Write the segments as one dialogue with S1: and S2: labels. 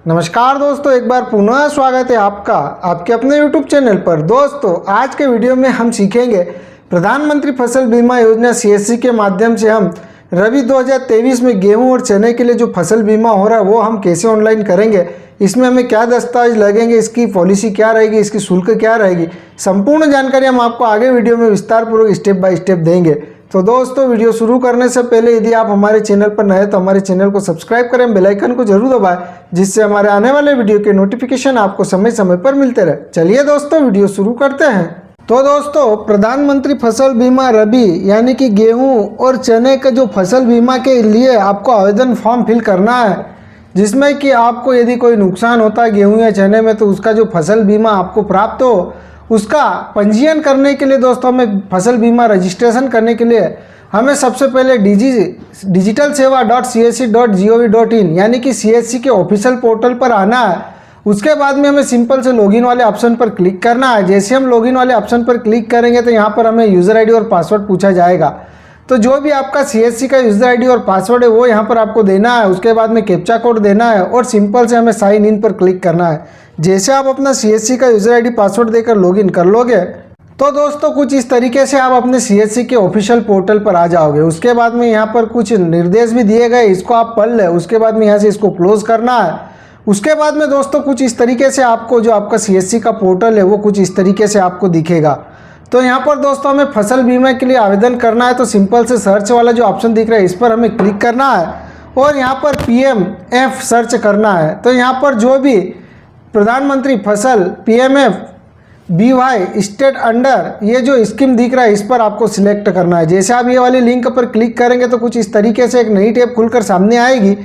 S1: नमस्कार दोस्तों, एक बार पुनः स्वागत है आपका आपके अपने YouTube चैनल पर। दोस्तों, आज के वीडियो में हम सीखेंगे प्रधानमंत्री फसल बीमा योजना CSC के माध्यम से हम रबी 2023 में गेहूं और चने के लिए जो फसल बीमा हो रहा है वो हम कैसे ऑनलाइन करेंगे, इसमें हमें क्या दस्तावेज लगेंगे, इसकी पॉलिसी क्या रहेगी, इसकी शुल्क क्या रहेगी, संपूर्ण जानकारी हम आपको आगे वीडियो में विस्तारपूर्वक स्टेप बाय स्टेप देंगे। तो दोस्तों, वीडियो शुरू करने से पहले यदि आप हमारे चैनल पर नए तो हमारे चैनल को सब्सक्राइब करें, बेल आइकन को जरूर दबाएं, जिससे हमारे आने वाले वीडियो के नोटिफिकेशन आपको समय समय पर मिलते रहे। चलिए दोस्तों, वीडियो शुरू करते हैं। तो दोस्तों, प्रधानमंत्री फसल बीमा रबी यानी कि गेहूं और चने के जो फसल बीमा के लिए आपको आवेदन फॉर्म फिल करना है, जिसमें कि आपको यदि कोई नुकसान होता है गेहूं या चने में तो उसका जो फसल बीमा आपको प्राप्त हो, उसका पंजीयन करने के लिए दोस्तों हमें फसल बीमा रजिस्ट्रेशन करने के लिए हमें सबसे पहले digitalseva.csc.gov.in यानी कि CSC के ऑफिशियल पोर्टल पर आना है। उसके बाद में हमें सिंपल से लॉगिन वाले ऑप्शन पर क्लिक करना है। जैसे हम लॉगिन वाले ऑप्शन पर क्लिक करेंगे तो यहाँ पर हमें यूज़र आईडी और पासवर्ड पूछा जाएगा। तो जो भी आपका CSC का यूज़र आईडी और पासवर्ड है वो यहाँ पर आपको देना है। उसके बाद में कैप्चा कोड देना है और सिंपल से हमें साइन इन पर क्लिक करना है। जैसे आप अपना CSC का यूज़र आईडी पासवर्ड देकर लॉगिन कर लोगे तो दोस्तों कुछ इस तरीके से आप अपने CSC के ऑफिशियल पोर्टल पर आ जाओगे। उसके बाद में यहाँ पर कुछ निर्देश भी दिए गए, इसको आप पढ़ लें। उसके बाद में यहाँ से इसको क्लोज करना है। उसके बाद में दोस्तों कुछ इस तरीके से आपको जो आपका CSC का पोर्टल है वो कुछ इस तरीके से आपको दिखेगा। तो यहाँ पर दोस्तों हमें फसल बीमा के लिए आवेदन करना है तो सिंपल से सर्च वाला जो ऑप्शन दिख रहा है इस पर हमें क्लिक करना है और यहाँ पर PMF सर्च करना है। तो यहाँ पर जो भी प्रधानमंत्री फसल PMF BY स्टेट अंडर ये जो स्कीम दिख रहा है इस पर आपको सिलेक्ट करना है। जैसे आप ये वाली लिंक पर क्लिक करेंगे तो कुछ इस तरीके से एक नई टैब खुलकर सामने आएगी।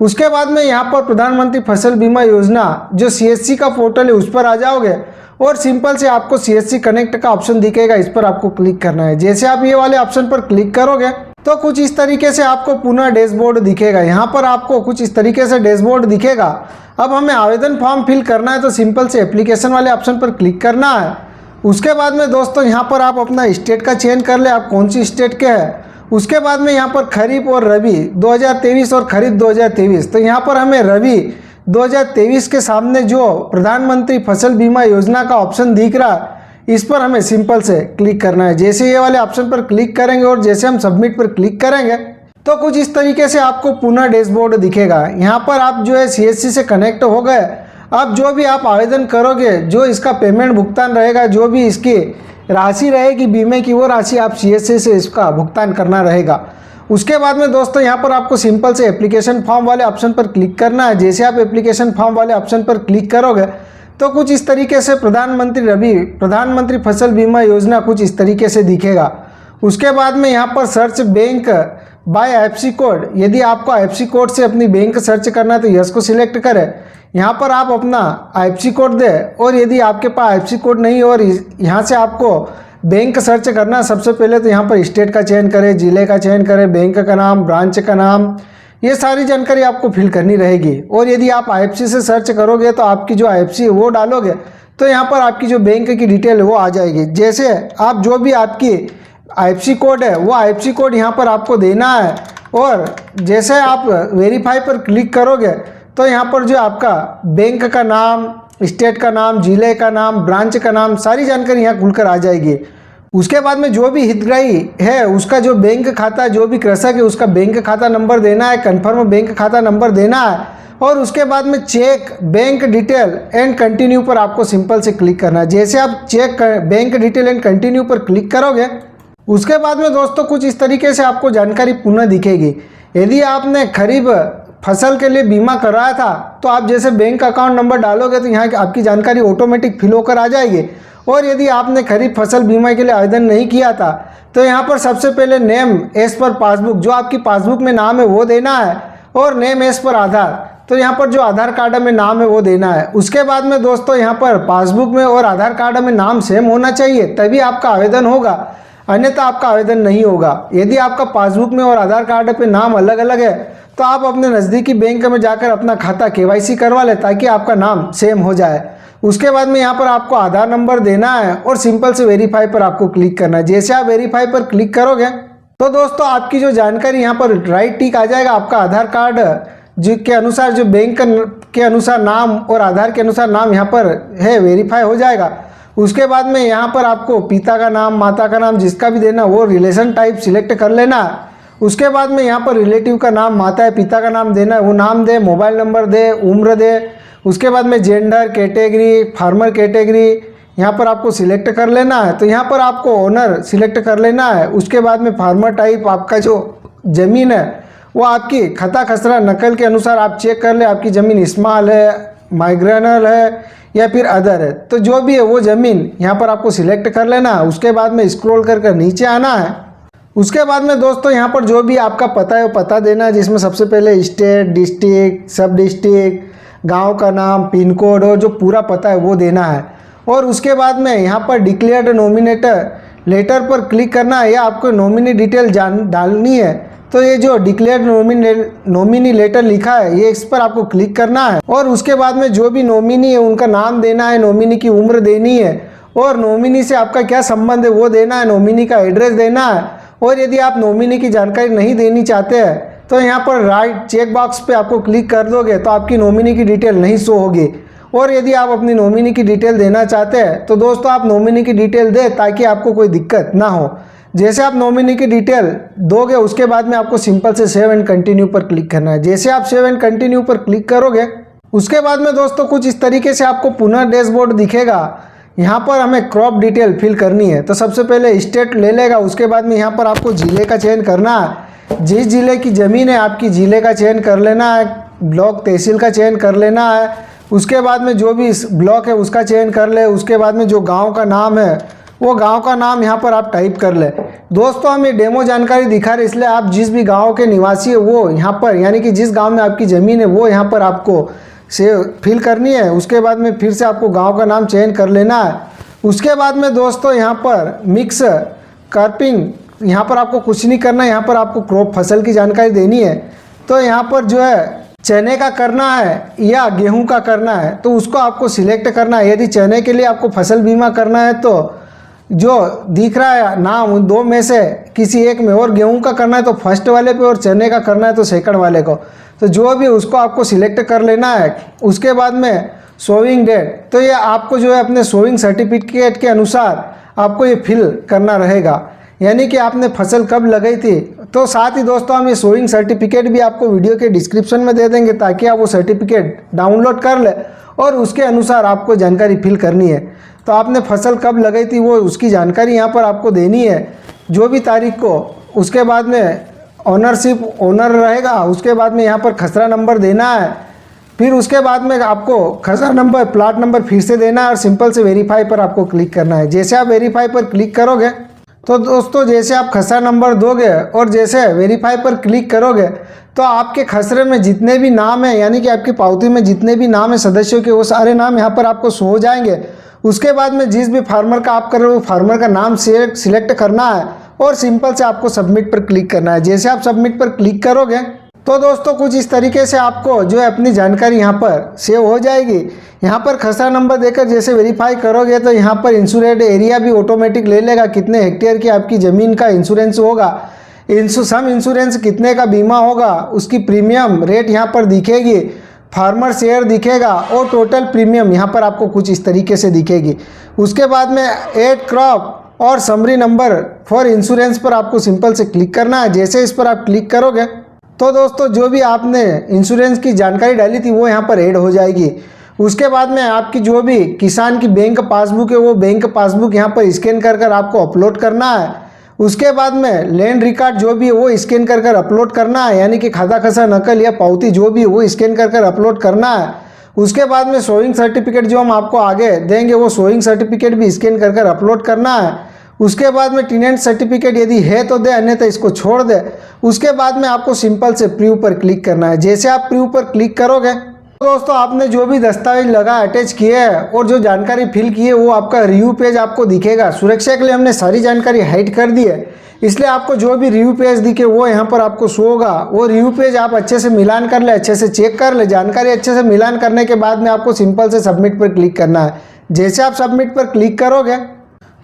S1: उसके बाद में यहाँ पर प्रधानमंत्री फसल बीमा योजना जो CSC का पोर्टल है उस पर आ जाओगे और सिंपल से आपको CSC कनेक्ट का ऑप्शन दिखेगा, इस पर आपको क्लिक करना है। जैसे आप ये वाले ऑप्शन पर क्लिक करोगे तो कुछ इस तरीके से आपको पुनः डैशबोर्ड दिखेगा। यहाँ पर आपको कुछ इस तरीके से डैशबोर्ड दिखेगा। अब हमें आवेदन फॉर्म फिल करना है तो सिंपल से एप्लीकेशन वाले ऑप्शन पर क्लिक करना है। उसके बाद में दोस्तों यहाँ पर आप अपना स्टेट का चयन कर ले, आप कौन सी स्टेट के हैं। उसके बाद में यहाँ पर खरीफ और रबी 2023 और खरीफ 2023, तो यहाँ पर हमें रबी 2023 के सामने जो प्रधानमंत्री फसल बीमा योजना का ऑप्शन दिख रहा है इस पर हमें सिंपल से क्लिक करना है। जैसे ये वाले ऑप्शन पर क्लिक करेंगे और जैसे हम सबमिट पर क्लिक करेंगे तो कुछ इस तरीके से आपको पुनः डैशबोर्ड दिखेगा। यहाँ पर आप जो है CSC से कनेक्ट हो गए। अब जो भी आप आवेदन करोगे, जो इसका पेमेंट भुगतान रहेगा, जो भी इसकी राशि रहेगी बीमे की, वो राशि आप CSC से इसका भुगतान करना रहेगा। उसके बाद में दोस्तों यहाँ पर आपको सिंपल से एप्लीकेशन फॉर्म वाले ऑप्शन पर क्लिक करना है। जैसे आप एप्लीकेशन फॉर्म वाले ऑप्शन पर क्लिक करोगे तो कुछ इस तरीके से प्रधानमंत्री फसल बीमा योजना कुछ इस तरीके से दिखेगा। उसके बाद में यहाँ पर search bank by IFSC code, यदि आपको IFSC कोड से अपनी बैंक सर्च करना है तो यस को सिलेक्ट करें। यहाँ पर आप अपना IFSC कोड दें और यदि आपके पास IFSC कोड नहीं और यहाँ से आपको बैंक सर्च करना है, सबसे पहले तो यहाँ पर स्टेट का चयन करें, जिले का चयन करें, बैंक का नाम, ब्रांच का नाम, ये सारी जानकारी आपको फिल करनी रहेगी। और यदि आप IFSC से सर्च करोगे तो आपकी जो IFSC है वो डालोगे तो यहाँ पर आपकी जो बैंक की डिटेल है वो आ जाएगी। जैसे आप जो भी आपकी IFSC कोड है वो IFSC कोड यहाँ पर आपको देना है और जैसे आप वेरीफाई पर क्लिक करोगे तो यहाँ पर जो आपका बैंक का नाम, स्टेट का नाम, जिले का नाम, ब्रांच का नाम, सारी जानकारी यहाँ खुलकर आ जाएगी। उसके बाद में जो भी हितग्राही है उसका जो बैंक खाता, जो भी कृषक है उसका बैंक खाता नंबर देना है, कन्फर्म बैंक खाता नंबर देना है और उसके बाद में cheque bank detail and continue पर आपको सिंपल से क्लिक करना है। जैसे आप cheque bank detail and continue पर क्लिक करोगे उसके बाद में दोस्तों कुछ इस तरीके से आपको जानकारी पुनः दिखेगी। यदि आपने खरीफ फसल के लिए बीमा कराया था तो आप जैसे बैंक अकाउंट नंबर डालोगे तो यहाँ आपकी जानकारी ऑटोमेटिक फिल होकर आ जाएगी। और यदि आपने खरीफ फसल बीमा के लिए आवेदन नहीं किया था तो यहाँ पर सबसे पहले नेम एज पर पासबुक, जो आपकी पासबुक में नाम है वो देना है और नेम एज पर आधार, तो यहाँ पर जो आधार कार्ड में नाम है वो देना है। उसके बाद में दोस्तों यहाँ पर पासबुक में और आधार कार्ड में नाम सेम होना चाहिए तभी आपका आवेदन होगा, अन्यथा आपका आवेदन नहीं होगा। यदि आपका पासबुक में और आधार कार्ड पे नाम अलग अलग है तो आप अपने नज़दीकी बैंक में जाकर अपना खाता KYC करवा लें ताकि आपका नाम सेम हो जाए। उसके बाद में यहाँ पर आपको आधार नंबर देना है और सिंपल से वेरीफाई पर आपको क्लिक करना है। जैसे आप वेरीफाई पर क्लिक करोगे तो दोस्तों आपकी जो जानकारी यहाँ पर राइट टिक आ जाएगा, आपका आधार कार्ड के अनुसार जो बैंक के अनुसार नाम और आधार के अनुसार नाम यहाँ पर है वेरीफाई हो जाएगा। उसके बाद में यहाँ पर आपको पिता का नाम, माता का नाम, जिसका भी देना वो रिलेशन टाइप सिलेक्ट कर लेना। उसके बाद में यहाँ पर रिलेटिव का नाम, माता है पिता का नाम देना है वो नाम दे, मोबाइल नंबर दे, उम्र दे। उसके बाद में जेंडर, कैटेगरी, फार्मर कैटेगरी यहाँ पर आपको सिलेक्ट कर लेना है। तो यहाँ पर आपको ओनर सिलेक्ट कर लेना है। उसके बाद में फार्मर टाइप, आपका जो ज़मीन है वो आपकी खता खसरा नकल के अनुसार आप चेक कर ले, आपकी ज़मीन स्मॉल है, माइग्रेनल है या फिर अदर है। तो जो भी है वो ज़मीन यहाँ पर आपको सिलेक्ट कर लेना है। उसके बाद में स्क्रॉल कर नीचे आना है। उसके बाद में दोस्तों यहाँ पर जो भी आपका पता है वो पता देना है, जिसमें सबसे पहले स्टेट, डिस्ट्रिक्ट, सब डिस्ट्रिक्ट, गांव का नाम, पिन कोड और जो पूरा पता है वो देना है। और उसके बाद में यहाँ पर डिक्लेयर्ड नॉमिनेटर लेटर पर क्लिक करना है या आपको नॉमिनी डिटेल डालनी है। तो ये जो डिक्लेयर्ड नॉमिनी लेटर लिखा है ये इस पर आपको क्लिक करना है। और उसके बाद में जो भी नॉमिनी है उनका नाम देना है, नॉमिनी की उम्र देनी है और नॉमिनी से आपका क्या संबंध है वो देना है, नॉमिनी का एड्रेस देना है। और यदि आप नॉमिनी की जानकारी नहीं देनी चाहते हैं तो यहाँ पर राइट चेक बॉक्स पे आपको क्लिक कर दोगे तो आपकी नॉमिनी की डिटेल नहीं शो होगी। और यदि आप अपनी नॉमिनी की डिटेल देना चाहते हैं तो दोस्तों आप नॉमिनी की डिटेल दें ताकि आपको कोई दिक्कत ना हो। जैसे आप नॉमिनी की डिटेल दोगे उसके बाद में आपको सिंपल से सेव एंड कंटिन्यू पर क्लिक करना है। जैसे आप सेव एंड कंटिन्यू पर क्लिक करोगे उसके बाद में दोस्तों कुछ इस तरीके से आपको पुनः डैशबोर्ड दिखेगा। यहाँ पर हमें क्रॉप डिटेल फिल करनी है। तो सबसे पहले स्टेट ले लेगा। उसके बाद में यहाँ पर आपको जिले का चयन करना है, जिस जिले की ज़मीन है आपकी जिले का चयन कर लेना है, ब्लॉक तहसील का चयन कर लेना है। उसके बाद में जो भी ब्लॉक है उसका चयन कर ले। उसके बाद में जो गांव का नाम है वो गांव का नाम यहाँ पर आप टाइप कर ले। दोस्तों हम ये डेमो जानकारी दिखा रहे इसलिए आप जिस भी गांव के निवासी है वो यहाँ पर यानी कि जिस गांव में आपकी ज़मीन है वो यहाँ पर आपको से फिल करनी है। उसके बाद में फिर से आपको गांव का नाम चयन कर लेना है। उसके बाद में दोस्तों यहाँ पर मिक्स क्रॉपिंग यहाँ पर आपको कुछ नहीं करना है, यहाँ पर आपको क्रॉप फसल की जानकारी देनी है। तो यहाँ पर जो है चने का करना है या गेहूं का करना है तो उसको आपको सिलेक्ट करना है। यदि चने के लिए आपको फसल बीमा करना है तो जो दिख रहा है नाम उन दो में से किसी एक में, और गेहूं का करना है तो फर्स्ट वाले पे और चने का करना है तो सेकंड वाले को। तो जो भी उसको आपको सिलेक्ट कर लेना है। उसके बाद में सोइंग डेट, तो ये आपको जो है अपने सोइंग सर्टिफिकेट के अनुसार आपको ये फिल करना रहेगा, यानी कि आपने फसल कब लगाई थी। तो साथ ही दोस्तों हम ये सोइंग सर्टिफिकेट भी आपको वीडियो के डिस्क्रिप्शन में दे देंगे ताकि आप वो सर्टिफिकेट डाउनलोड कर ले और उसके अनुसार आपको जानकारी फिल करनी है। तो आपने फसल कब लगाई थी वो उसकी जानकारी यहाँ पर आपको देनी है, जो भी तारीख को। उसके बाद में ओनरशिप ओनर रहेगा। उसके बाद में यहाँ पर खसरा नंबर देना है। फिर उसके बाद में आपको खसरा नंबर, प्लाट नंबर फिर से देना है और सिंपल से वेरीफाई पर आपको क्लिक करना है। जैसे आप वेरीफाई पर क्लिक करोगे तो दोस्तों जैसे आप खसरा नंबर दोगे और जैसे वेरीफाई पर क्लिक करोगे तो आपके खसरे में जितने भी नाम हैं यानी कि आपकी पावती में जितने भी नाम हैं सदस्यों के वो सारे नाम यहाँ पर आपको शो हो जाएंगे। उसके बाद में जिस भी फार्मर का आप कर रहे हो फार्मर का नाम सिलेक्ट करना है और सिंपल से आपको सबमिट पर क्लिक करना है। जैसे आप सबमिट पर क्लिक करोगे तो दोस्तों कुछ इस तरीके से आपको जो है अपनी जानकारी यहाँ पर सेव हो जाएगी। यहाँ पर खसरा नंबर देकर जैसे वेरीफाई करोगे तो यहाँ पर इंश्योरेंड एरिया भी ऑटोमेटिक ले लेगा, कितने हेक्टेयर की आपकी ज़मीन का इंश्योरेंस होगा, सम इंश्योरेंस कितने का बीमा होगा, उसकी प्रीमियम रेट यहाँ पर दिखेगी, फार्मर शेयर दिखेगा और टोटल प्रीमियम यहाँ पर आपको कुछ इस तरीके से दिखेगी। उसके बाद में ऐड क्रॉप और समरी नंबर फॉर इंश्योरेंस पर आपको सिंपल से क्लिक करना है। जैसे इस पर आप क्लिक करोगे तो दोस्तों जो भी आपने इंश्योरेंस की जानकारी डाली थी वो यहाँ पर ऐड हो जाएगी। उसके बाद में आपकी जो भी किसान की बैंक पासबुक है वो बैंक पासबुक यहाँ पर स्कैन कर आपको अपलोड करना है। उसके बाद में लैंड रिकॉर्ड जो भी है वो स्कैन कर अपलोड करना है, यानी कि खाता खसरा नकल या पावती जो भी है वो स्कैन कर अपलोड करना है। उसके बाद में सोइंग सर्टिफिकेट जो हम आपको आगे देंगे वो सोइंग सर्टिफिकेट भी स्कैन कर अपलोड करना है। उसके बाद में टेनेंट सर्टिफिकेट यदि है तो दे, अन्यथा इसको छोड़ दे। उसके बाद में आपको सिंपल से प्रीव्यू पर क्लिक करना है। जैसे आप प्रीव्यू पर क्लिक करोगे तो दोस्तों आपने जो भी दस्तावेज लगा अटैच किए है और जो जानकारी फिल की है वो आपका रिव्यू पेज आपको दिखेगा। सुरक्षा के लिए हमने सारी जानकारी हाइड कर दी है, इसलिए आपको जो भी रिव्यू पेज दिखे वो यहाँ पर आपको शो होगा। वो रिव्यू पेज आप अच्छे से मिलान कर ले, अच्छे से चेक कर ले। जानकारी अच्छे से मिलान करने के बाद में आपको सिंपल से सबमिट पर क्लिक करना है। जैसे आप सबमिट पर क्लिक करोगे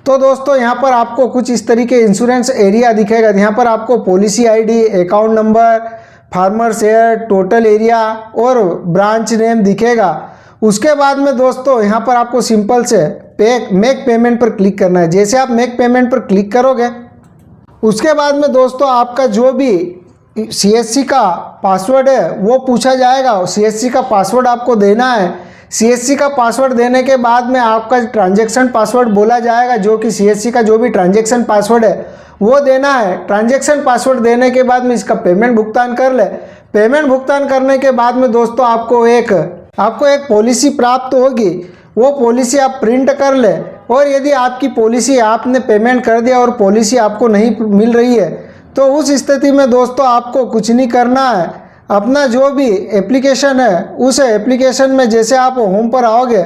S1: तो दोस्तों यहाँ पर आपको कुछ इस तरीके इंश्योरेंस एरिया दिखेगा। यहाँ पर आपको policy ID, account number, farmer share, total area और ब्रांच नेम दिखेगा। उसके बाद में दोस्तों यहाँ पर आपको सिंपल से मेक पेमेंट पर क्लिक करना है। जैसे आप मेक पेमेंट पर क्लिक करोगे उसके बाद में दोस्तों आपका जो भी CSC का पासवर्ड है वो पूछा जाएगा। CSC का पासवर्ड आपको देना है। CSC का पासवर्ड देने के बाद में आपका ट्रांजैक्शन पासवर्ड बोला जाएगा, जो कि CSC का जो भी ट्रांजैक्शन पासवर्ड है वो देना है। ट्रांजैक्शन पासवर्ड देने के बाद में इसका पेमेंट भुगतान कर ले। पेमेंट भुगतान करने के बाद में दोस्तों आपको एक पॉलिसी प्राप्त होगी। वो पॉलिसी आप प्रिंट कर ले, और यदि आपकी पॉलिसी आपने पेमेंट कर दिया और पॉलिसी आपको नहीं मिल रही है तो उस स्थिति में दोस्तों आपको कुछ नहीं करना है। अपना जो भी एप्लीकेशन है उस एप्लीकेशन में जैसे आप होम पर आओगे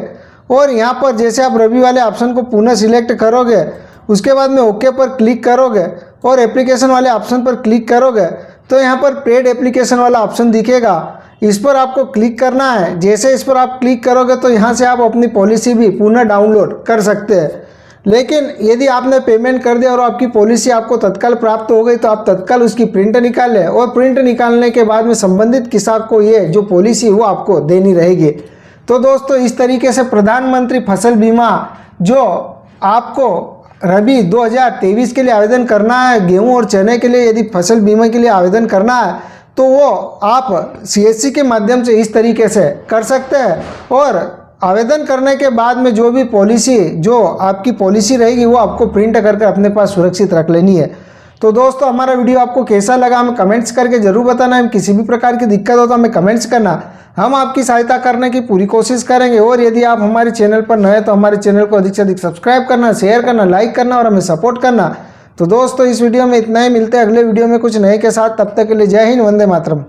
S1: और यहाँ पर जैसे आप रवि वाले ऑप्शन को पुनः सिलेक्ट करोगे, उसके बाद में ओके पर क्लिक करोगे और एप्लीकेशन वाले ऑप्शन पर क्लिक करोगे तो यहाँ पर पेड एप्लीकेशन वाला ऑप्शन दिखेगा। इस पर आपको क्लिक करना है। जैसे इस पर आप क्लिक करोगे तो यहाँ से आप अपनी पॉलिसी भी पुनः डाउनलोड कर सकते हैं। लेकिन यदि आपने पेमेंट कर दिया और आपकी पॉलिसी आपको तत्काल प्राप्त हो गई तो आप तत्काल उसकी प्रिंट निकाल लें, और प्रिंट निकालने के बाद में संबंधित किसान को ये जो पॉलिसी वो आपको देनी रहेगी। तो दोस्तों इस तरीके से प्रधानमंत्री फसल बीमा जो आपको रबी 2023 के लिए आवेदन करना है, गेहूं और चने के लिए यदि फसल बीमा के लिए आवेदन करना है तो वो आप CSC के माध्यम से इस तरीके से कर सकते हैं। और आवेदन करने के बाद में जो भी पॉलिसी जो आपकी पॉलिसी रहेगी वो आपको प्रिंट करके अपने पास सुरक्षित रख लेनी है। तो दोस्तों हमारा वीडियो आपको कैसा लगा हमें कमेंट्स करके जरूर बताना। हम किसी भी प्रकार की दिक्कत हो तो हमें कमेंट्स करना, हम आपकी सहायता करने की पूरी कोशिश करेंगे। और यदि आप हमारे चैनल पर नए तो हमारे चैनल को अधिक से अधिक सब्सक्राइब करना, शेयर करना, लाइक करना और हमें सपोर्ट करना। तो दोस्तों इस वीडियो में इतना ही, मिलते हैं अगले वीडियो में कुछ नए के साथ। तब तक के लिए जय हिंद, वंदे मातरम।